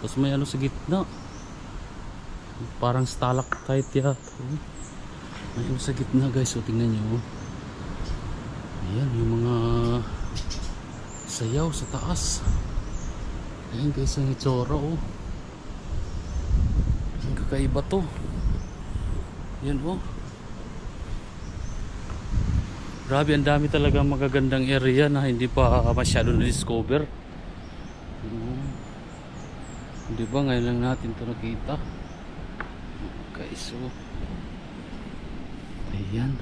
Tapos may ano sa gitna. Parang stalactite yata. May ano sa gitna guys. O tingnan nyo. Ayan yung mga sayaw sa taas. Ayan guys ang itsura oh. Ang kakaiba to. Ayan oh. Grabe, ang dami talaga magagandang area na hindi pa masyado na-discover. Di ba ngayon lang natin ito nakita. Okay, so ayan.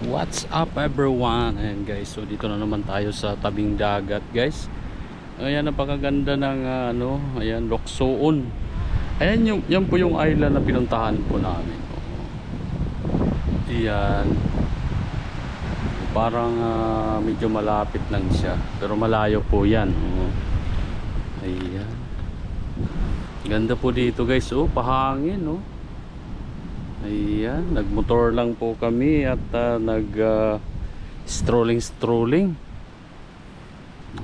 What's up everyone? Ayan guys, so dito na naman tayo sa tabing dagat guys. Ayan, napakaganda ng ayan, Luksoon. Ayan yan po yung island na pinuntahan po namin. Ayan. Parang medyo malapit lang siya, pero malayo po yan. Ayan. Ganda po dito guys. Oh, pahangin oh. Ayan, nagmotor lang po kami at strolling.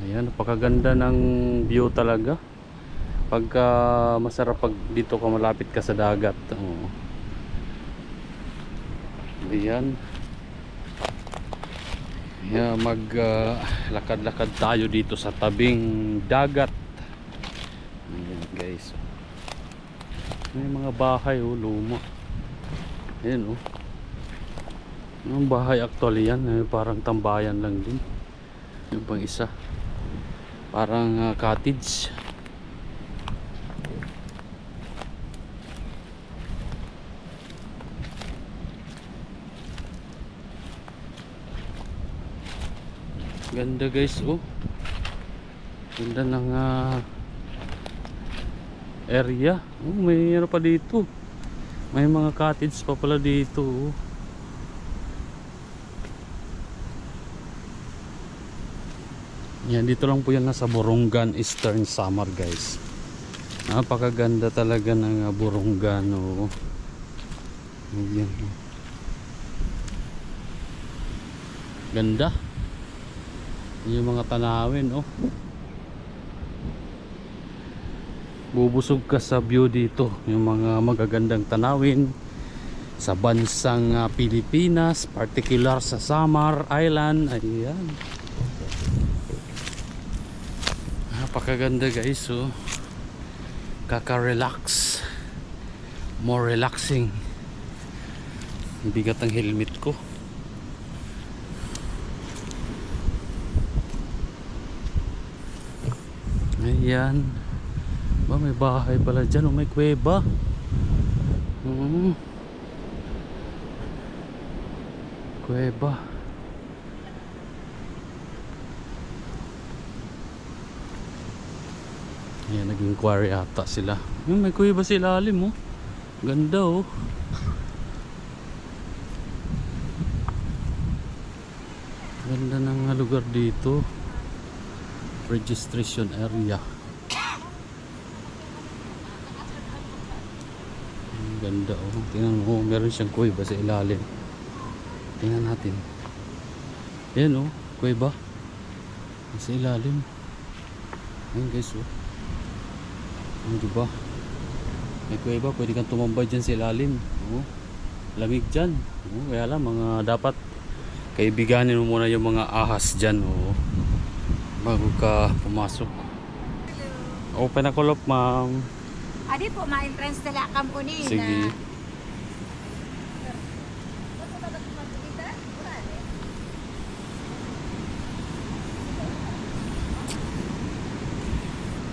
Ayan, napakaganda ng view talaga. Pagka masarap pag dito ka malapit ka sa dagat. Oh. Ayan. Yeah, lakad-lakad tayo dito sa tabing dagat. Ayan guys. May mga bahay oh, luma. Ayan oh. Yung bahay actually yan, parang tambayan lang din. Yung pang isa parang cottage. Ganda guys oh. Ganda ng area. Oh, may ano pa dito. May mga cottage pa pala dito oh. Yan, dito lang po yan nasa Borongan, Eastern Samar guys. Napakaganda talaga ng Borongan oh. Ayan. Ganda. Yung mga tanawin oh. Bubusog ka sa view dito. Yung mga magagandang tanawin sa bansang Pilipinas, particular sa Samar Island. Ayan. Napakaganda guys oh. Kaka-relax. More relaxing. Bigat ang helmet ko. Ayan. Ba, may bahay pala dyan. May kuweba. Kuweba. Ayan, naging quarry ata sila. May kuweba sa ilalim oh. Ganda oh. Ganda ng lugar dito. Registration area. Ganda oh. Tingnan mo, meron siyang kuweba sa ilalim. Tingnan natin. Ayan oh, kuweba sa ilalim. Ayan guys oh. Diba? May kuweba, pwede kang tumambay dyan sa ilalim oh. Lamig dyan oh. Kaya lang, dapat kaibiganin mo muna yung mga ahas dyan oh, bago ka pumasok. Open na kulop ma'am. Adi po, ma-entrance nila company. Sige.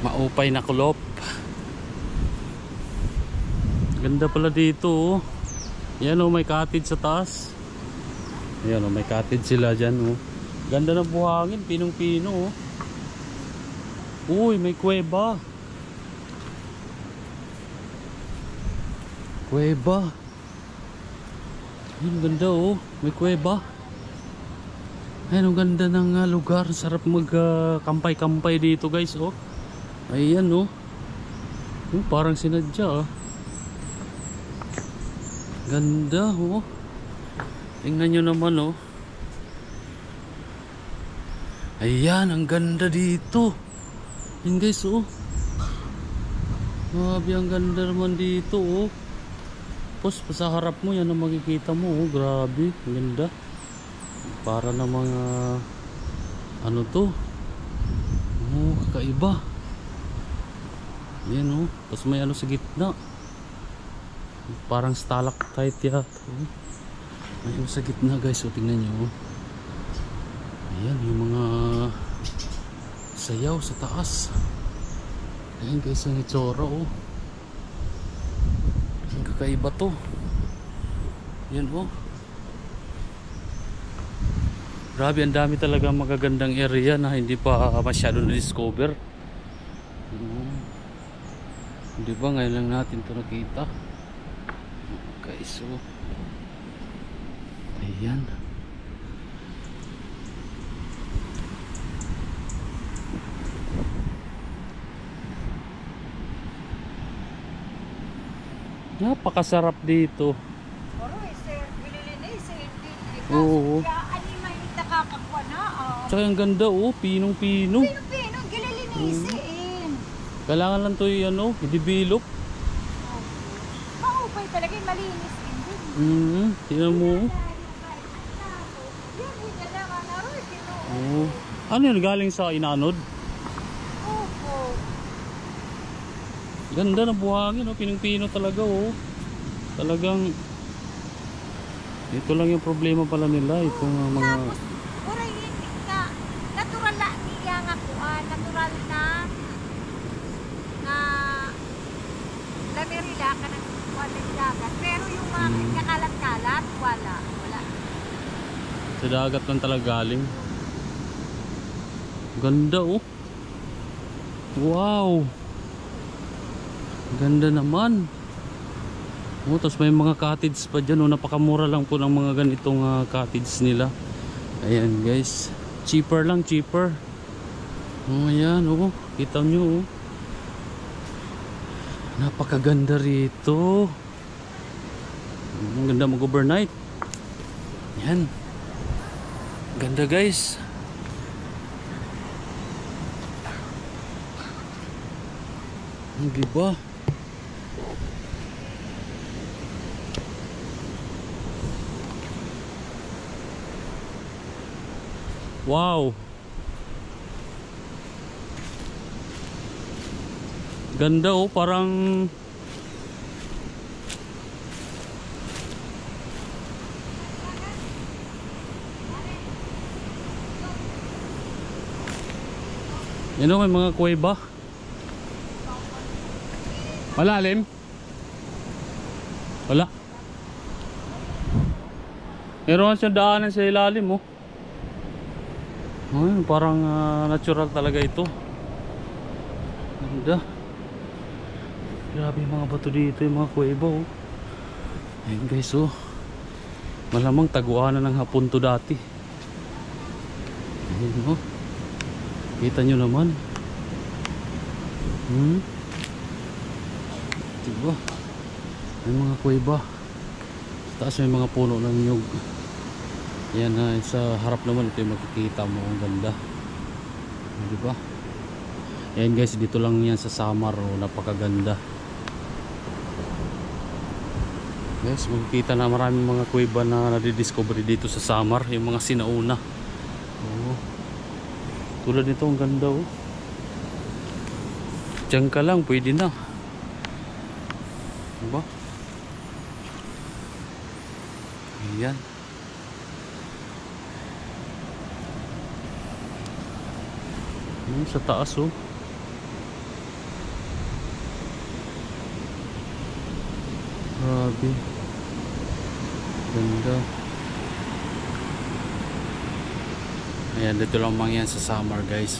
Maupay na kulop. Ganda pala dito oh. Yan oh, may cottage sa taas. Yan oh, may cottage sila dyan oh. Ganda ng buhangin, pinong-pino oh. Uy, may kuweba. Kuweba. Ayun, ganda oh. May kuweba. Ayun, ang ganda ng lugar. Sarap mag-kampay-kampay dito guys oh. Ayan oh. Parang sinadya ah. Ganda oh. Tingnan nyo naman oh. Ayan, ang ganda dito. Yun guys, oh. Grabe, ang ganda naman dito, oh. Tapos sa harap mo, yan ang makikita mo, oh. Grabe, ang ganda. Para na mga ano to. Oh, kakaiba. Yan, oh. Tapos may ano sa gitna. Parang stalactite yata, oh. May ano sa gitna guys, oh. Tingnan nyo, oh. Ayan, yung mga sayaw sa taas. Ayan guys, ang itsura, oh. Ang kakaiba to. Yan, oh. Grabe, ang dami talaga magagandang area na hindi pa masyado na-discover. Di ba ngayon lang natin ito nakita. Guys, oh. Ayan. Napakasarap dito. Oo. Nakakakwa na. Tsaka ang ganda, oh, pinong-pino. Pino, gililinisin. Kailangan lang to ano, i-develop. Maupay talaga, malinis din. Tingnan mo. Oh. Ano yun, galing sa inanod? Opo. Ganda na buhangin, oh, pinong-pino talaga, oh. Talagang ito lang yung problema pala nila, itong mga Tapos, oray hindi ka, natural na niya nga kuan, natural na lamirila ka ng kuan ng dagat. Pero yung mga kakalat-kalat, wala. sa dagat lang talaga galing. Ganda, oh. Wow. Ganda naman. Oh, tapos may mga cottage pa dyan, oh. Napakamura lang po ng mga ganitong cottage nila. Ayan guys, cheaper lang, cheaper. Oh, ayan, oh. Kita nyo, oh. Napakaganda rito. Ang ganda mag-overnight. Ayan. Ganda guys. Diba? Wow. Ganda, oh, parang yun, oh, may mga kuweba. Malalim? Wala. Meron siyang daanan sa ilalim, oh. Ay, parang natural talaga ito. Ganda. Grabe yung mga bato dito, yung mga kuweba, oh. Ayun guys, oh. Malamang taguanan ng hapon to dati. Ayun, oh. Kita nyo naman. Diba? May mga kuweba. Sa taas may mga puno ng nyug. Yan, sa harap naman ito yung makikita mo, ang ganda. Diba? Ayan guys, dito lang yan sa Samar, oh, napakaganda. Guys, makikita na maraming mga kuweba na nadidiscover dito sa Samar, yung mga sinauna. Oh. Tulad nito, ang ganda, oh. Diyan ka lang, pwede na. Diba? Ayan. Sa taas, oh. Grabe. Ganda. Ayan, dito lang yan sa Samar guys.